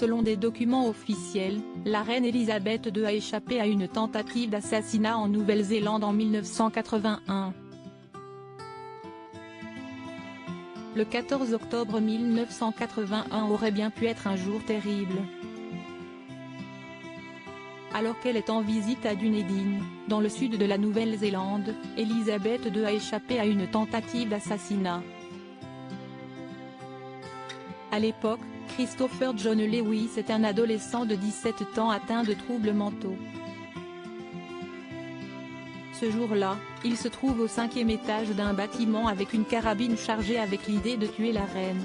Selon des documents officiels, la reine Elisabeth II a échappé à une tentative d'assassinat en Nouvelle-Zélande en 1981. Le 14 octobre 1981 aurait bien pu être un jour terrible. Alors qu'elle est en visite à Dunedin, dans le sud de la Nouvelle-Zélande, Elisabeth II a échappé à une tentative d'assassinat. À l'époque, Christopher John Lewis est un adolescent de 17 ans atteint de troubles mentaux. Ce jour-là, il se trouve au 5e étage d'un bâtiment avec une carabine chargée avec l'idée de tuer la reine.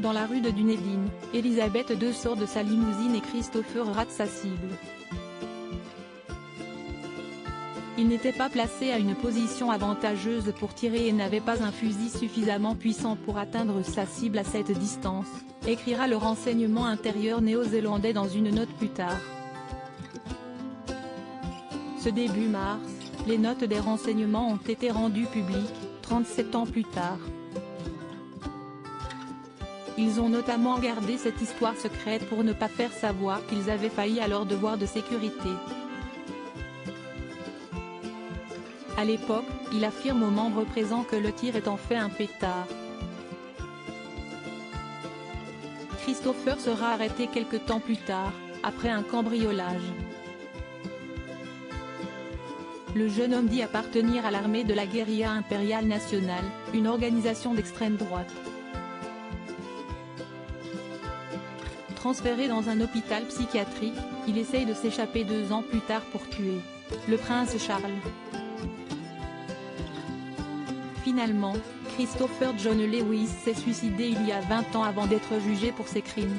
Dans la rue de Dunedin, Elisabeth II sort de sa limousine et Christopher rate sa cible. Il n'était pas placé à une position avantageuse pour tirer et n'avait pas un fusil suffisamment puissant pour atteindre sa cible à cette distance, écrira le renseignement intérieur néo-zélandais dans une note plus tard. Ce début mars, les notes des renseignements ont été rendues publiques, 37 ans plus tard. Ils ont notamment gardé cette histoire secrète pour ne pas faire savoir qu'ils avaient failli à leur devoir de sécurité. À l'époque, il affirme aux membres présents que le tir est en fait un pétard. Christopher sera arrêté quelque temps plus tard, après un cambriolage. Le jeune homme dit appartenir à l'armée de la Guérilla impériale nationale, une organisation d'extrême droite. Transféré dans un hôpital psychiatrique, il essaye de s'échapper 2 ans plus tard pour tuer le prince Charles. Finalement, Christopher John Lewis s'est suicidé il y a 20 ans avant d'être jugé pour ses crimes.